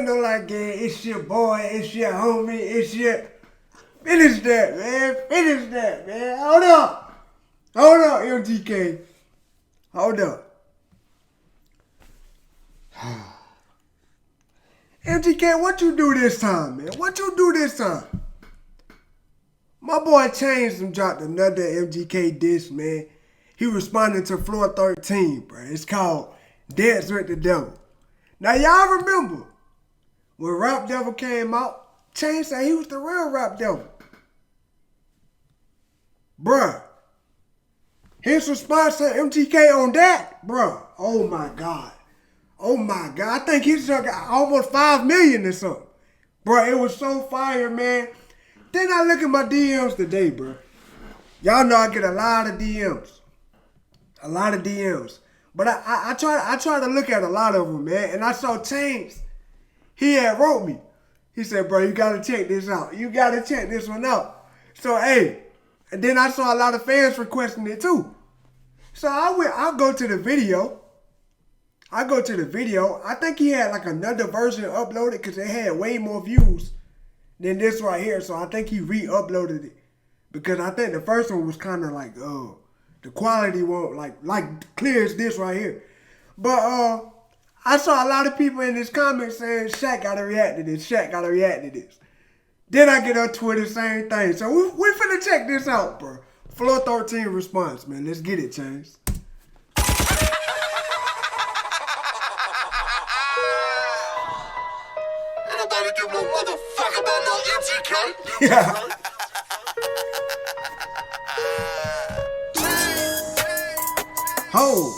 know like, yeah, it's your boy, it's your homie, it's your... Finish that, man. Finish that, man. Hold up. Hold up, MGK. Hold up. MGK, what you do this time, man? What you do this time? My boy Chainz dropped another MGK diss, man. He responded to Floor 13, bro. It's called Dance with the Devil. Now, y'all remember when Rap Devil came out, Chainz said he was the real Rap Devil. Bruh. His response to MGK on that, bruh. Oh my God. Oh my God. I think he's got almost 5 million or something. Bruh, it was so fire, man. Then I look at my DMs today, bruh. Y'all know I get a lot of DMs. A lot of DMs. But I try to look at a lot of them, man. And I saw Chainz. He had wrote me. He said, bro, you got to check this out. You got to check this one out. So, hey. And then I saw a lot of fans requesting it too. So I'll go to the video. I think he had like another version uploaded because it had way more views than this right here. So I think he re-uploaded it. Because I think the first one was kind of like, the quality won't like clear as this right here. But I saw a lot of people in this comment saying Shaq gotta react to this. Shaq gotta react to this. Then I get on Twitter, same thing. So we finna check this out, bro. Floor 13 response, man. Let's get it, Chainz. Ain't nobody give no motherfucker about no MGK. Yeah. Ho.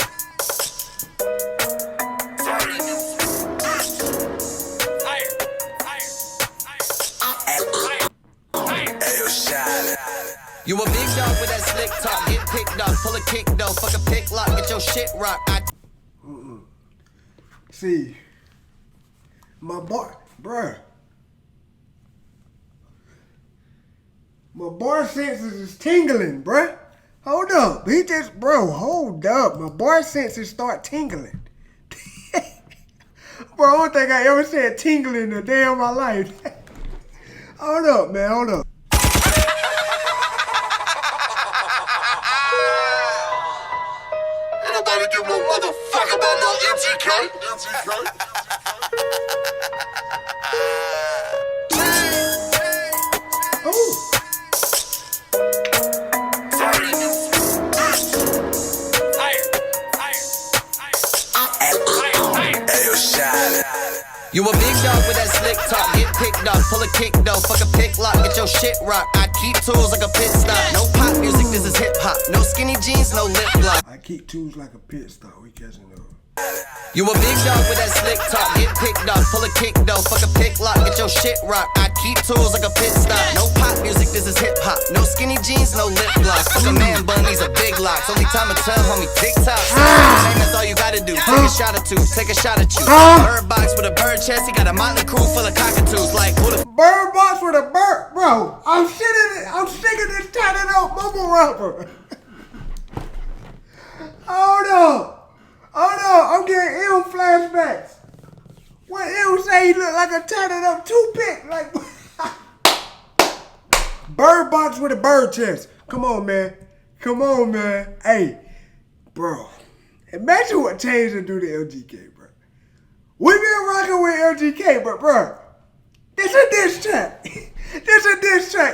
You a big dog with that slick talk, get picked up, pull a kick though, fuck a pick lock, get your shit rocked. See, my boy, bruh. My bar senses is tingling, bruh. Hold up, hold up. My bar senses start tingling. Bro, I don't think I ever said tingling a day of my life. Hold up, man, hold up. Nobody give no motherfucker about no MGK. Oh. You a big dog with that slick talk, get picked up, pull a kick though, fuck a pick lock, get your shit rocked. I keep tools like a pit stop, no pop music, this is hip hop, no skinny jeans, no lip gloss. I keep tools like a pit stop, we catching up. You a big dog with that slick talk, get picked up, pull a kick though, fuck a pick lock, get your shit rocked. I keep tools like a pit stop, no pop music, this is hip hop, no skinny jeans, no lip gloss. Fuck a man bun, these are big locks, only time I tell homie TikTok. That's all you gotta do, take a shot or two, take a shot at you. Bird box with a bird chest, he got a motley crew full of cockatoos, like who the bird box with a bird, bro. I'm sick of this tatted up mumble rapper. Hold up, I'm getting ill flashbacks. What ill say he look like a tatted up toothpick, like bird box with a bird chest. Come on, man. Hey, bro. Imagine what Chainz would do to LGK, bro. We been rocking with LGK, but bro, this a diss track.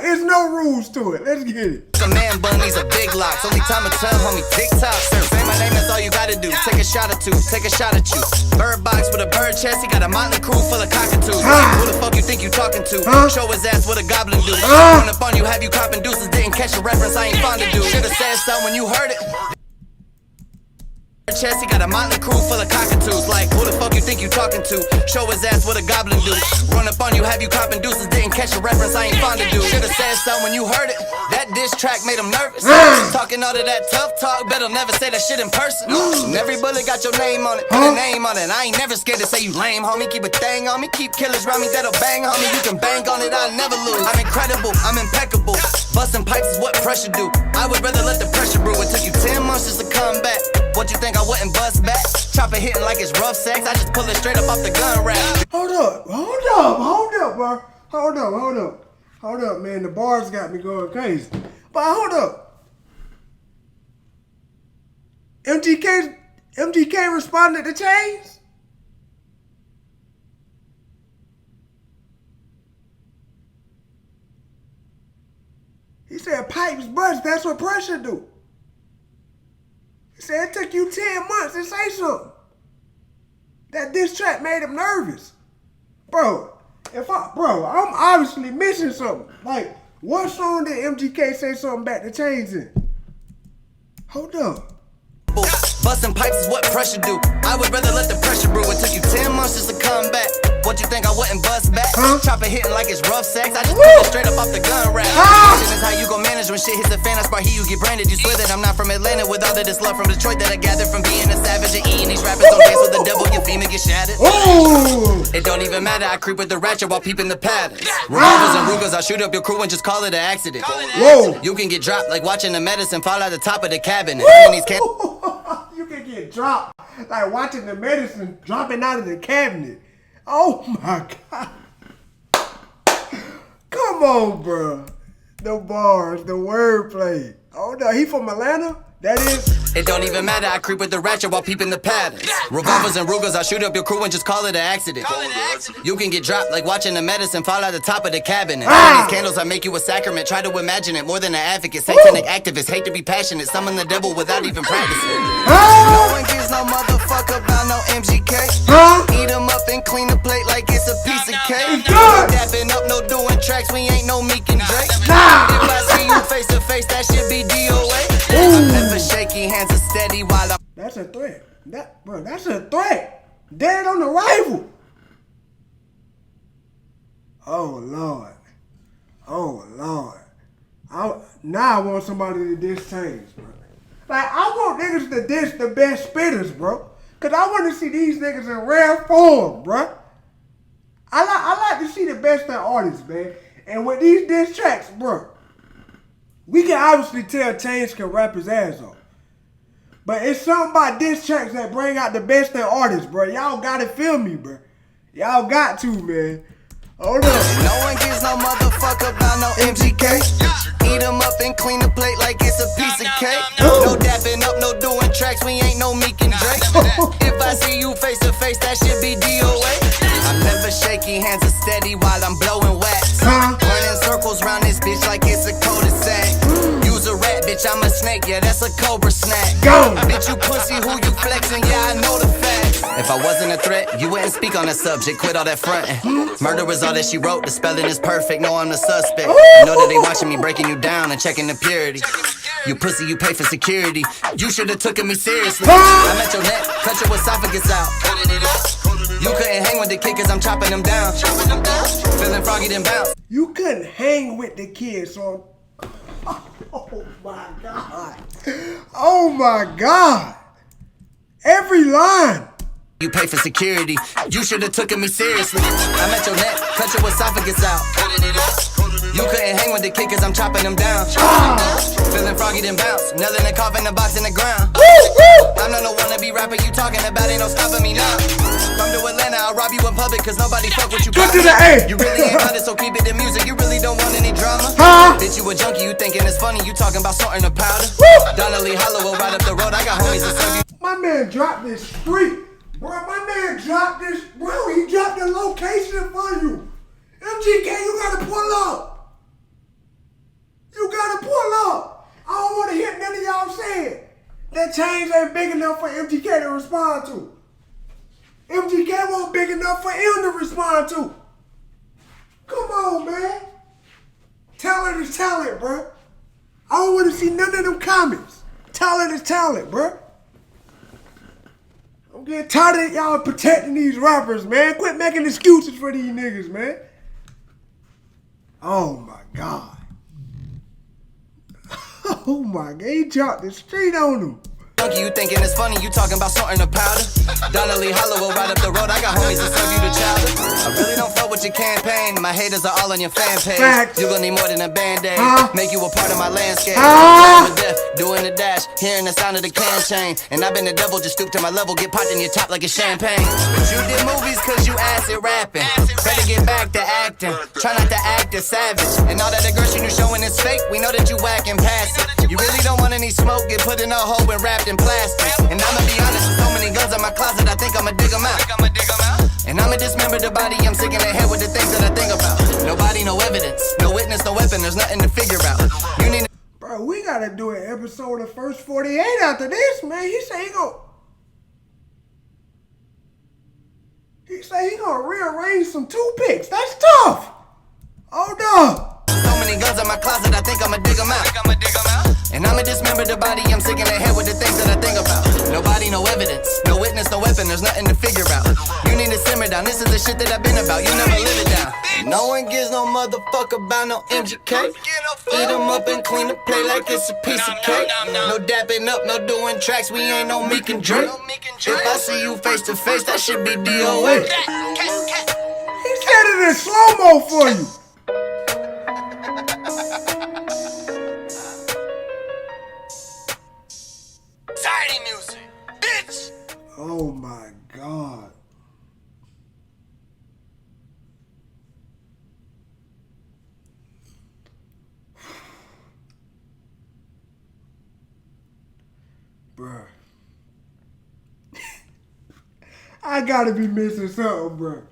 There's no rules to it. Let's get it. a man bun, these are big locks. Only time I tell homie TikTok. Say my name, that's all you gotta do. Take a shot or two, take a shot at you. Bird box with a bird chest, he got a motley crew full of cockatoos. Who the fuck you think you talking to? Show his ass what a goblin do. Run up on you, have you copping deuces. Didn't catch a reference, I ain't fond of do. Should've said something when you heard it. Chest, he got a motley crew full of cockatoos. Like, who the fuck you think you talking to? Show his ass what a goblin do. Run up on you, have you copping deuces. Didn't catch a reference, I ain't fond of do. Should've said something when you heard it. That diss track made him nervous. Talking all of that tough talk, better never say that shit in person. Every bullet got your name on it, put a name on it. I ain't never scared to say you lame, homie. Keep a thing on me, keep killers around me that'll bang, homie. You can bang on it, I'll never lose. I've been incredible, I'm impeccable. Busting pipes is what pressure do. I would rather let the pressure brew. It took you 10 months just to come back. What you think I wouldn't bust back? Chopper hitting like it's rough sex. I just pull it straight up off the gun rack. Hold up, bro. Hold up, man. The bars got me going crazy. But hold up. MGK responded to Chainz? He said pipes bust, that's what pressure do. He said it took you 10 months to say something. That diss track made him nervous. Bro, I'm obviously missing something. Like, what song did MGK say something back to Chainz in? Hold up. Busting pipes is what pressure do. I would rather let the pressure brew. It took you 10 months just to come back. What you think I wouldn't bust back? Chopper hitting like it's rough sex. I just pull it straight up off the gun rack. This is how you gon' manage when shit hits the fan. That's part you get branded. You swear that I'm not from Atlanta with all of this love from Detroit that I gathered from being a savage and eating these rappers on dance with the devil. Your female get shattered. It don't even matter. I creep with the ratchet while peeping the patterns. Revolvers and Rugers, I'll shoot up your crew and just call it an accident. Whoa. You can get dropped like watching the medicine fall out the top of the cabinet. You can get dropped like watching the medicine dropping out of the cabinet. Oh my God. Come on, bro. The bars, the wordplay. Oh no, he from Atlanta? That is. It don't even matter, I creep with the ratchet while peeping the patterns. Revolvers and Rugers, I'll shoot up your crew and just call it an accident. You can get dropped like watching the medicine fall out the top of the cabinet. These candles, I make you a sacrament. Try to imagine it more than an advocate. Satanic activists hate to be passionate. Summon the devil without even practicing. No one gives no motherfucker about no MGK. Eat them up and clean the plate like it's a piece of cake. No dapping up, no doing tracks, we ain't no Meek and Drake. If I see you face to face, that should be DOA. I'm never shaky, hands are steady while I'm. That's a threat. That's a threat. Dead on the rifle. Oh Lord. Now I want somebody to diss Chainz, bro. Like, I want niggas to diss the best spitters, bro. Cause I want to see these niggas in rare form, bro. I like to see the best in artists, man. And with these diss tracks, bro, we can obviously tell Chainz can rap his ass off. But it's something about diss tracks that bring out the best in artists, bro. Y'all gotta feel me, bro. Y'all got to, man. Hold up. No one gives no motherfucker about no MGK. Eat them up and clean the plate like it's a piece of cake. No dapping up, no doing tracks, we ain't no Meek and Drake. If I see you face to face, that should be DOA. I'm never shaky, hands are steady while I'm blowing wax. Running circles round this bitch like it's a cul-de-sac. Use a rat, bitch, I'm a snake, yeah, that's a cobra snack. Bitch, you pussy, who you flexing, yeah, I know the facts. If I wasn't a threat, you wouldn't speak on the subject, quit all that fronting. Murder is all that she wrote, the spelling is perfect, no, I'm the suspect. I know that they watching me breaking you down and checking the purity. You pussy, you pay for security. You should've taken me seriously. I'm at your neck, cut your esophagus out. You couldn't hang with the kid cause I'm chopping them down. Feeling froggy then bounce. You couldn't hang with the kids, so. Oh my God. Oh my God. Every line. You pay for security. You should've taken me seriously. I'm at your neck, cut your esophagus out. You couldn't hang with the kid cause I'm chopping them down. Feeling froggy then bounce. Nailing the cough in the box in the ground. I'm not no wannabe rapper you talking about, ain't no stopping me now. Come to Atlanta, I'll rob you in public cause nobody fuck with you. Get to the A. You really ain't honest, so keep it to music. You really don't want any drama. Bitch, you a junkie, you thinking it's funny. You talking about sorting the powder. Donnelly Hollow will ride up the road. I got homies that serve you. My man dropped this street. Bro, my man dropped this. Bro, he dropped the location for you. MGK, you gotta pull up. You gotta pull up. I don't want to hear none of y'all saying that Chainz ain't big enough for MGK to respond to. MGK wasn't big enough for him to respond to. Come on, man. Talent is talent, bro. I don't want to see none of them comments. Talent is talent, bro. I'm getting tired of y'all protecting these rappers, man. Quit making excuses for these niggas, man. Oh, my God. Oh, my God. He dropped the street on them. junkie, you thinking it's funny, you talking about sorting the powder. Donnelly Hollow will ride up the road, I got homies to serve you the chowder. I really don't fuck with your campaign, my haters are all on your fan page. Facts. You gon' need more than a band-aid, make you a part of my landscape. Death, doing the dash, hearing the sound of the can chain. And I've been the devil, just stoop to my level, get popped in your top like a champagne. But you did movies cause you acid rapping. Better get back to acting, try not to act as savage. And all that aggression you showing is fake, we know that you whack and pass it. You really don't want any smoke, get put in a hole and wrapped in plastic. And I'ma be honest, with so many guns in my closet, I think I'ma dig them out. And I'ma dismember the body, I'm sick in the head with the things that I think about. Nobody, no evidence, no witness, no weapon, there's nothing to figure out. You need. Bro, we gotta do an episode of First 48 after this, man. He say he gonna rearrange some toothpicks. That's tough. Oh no. So many guns in my closet, I think I'ma dig them out. And I'ma dismember the body, I'm sick in the head with the things that I think about. Nobody, no evidence, no witness, no weapon, there's nothing to figure out. You need to simmer down, this is the shit that I've been about, you never live it down. No one gives no motherfucker about no MGK. Eat them up and clean the plate like it's a piece of cake. No dapping up, no doing tracks, we ain't no Meek and Drake. If I see you face to face, that should be DOA. He said it in slow-mo for you. Anxiety music, bitch. Oh my God. Bruh. I gotta be missing something, bruh.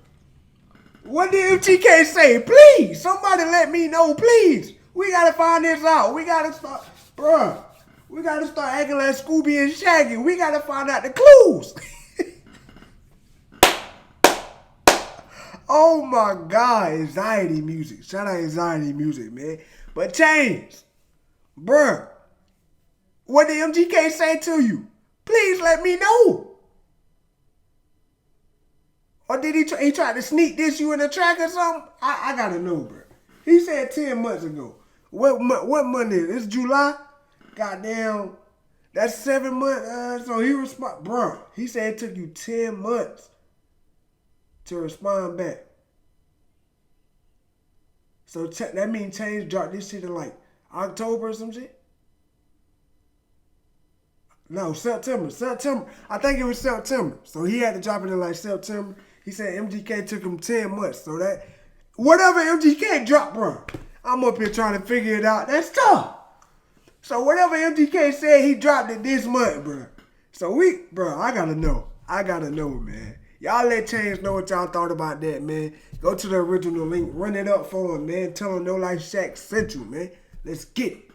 What did MGK say? Please, somebody let me know, please. We gotta find this out. We gotta start, bruh. We gotta start acting like Scooby and Shaggy. We gotta find out the clues. Oh my God, anxiety music. Shout out anxiety music, man. But Chainz, bruh, what did MGK say to you? Please let me know. Or did he try to sneak this you in the track or something? I gotta know, bro. He said 10 months ago. What month is it? It's July? Goddamn. That's 7 months. So he respond, bro. He said it took you 10 months to respond back. So that means Chainz dropped this shit in like October or some shit? No, September. I think it was September. So he had to drop it in like September. He said MGK took him 10 months. So that, whatever MGK dropped, bro, I'm up here trying to figure it out. That's tough. So whatever MGK said, he dropped it this month, bro. So bro, I gotta know. Man. Y'all let Chainz know what y'all thought about that, man. Go to the original link, run it up for him, man. Tell him No Life Shack sent you, man. Let's get it.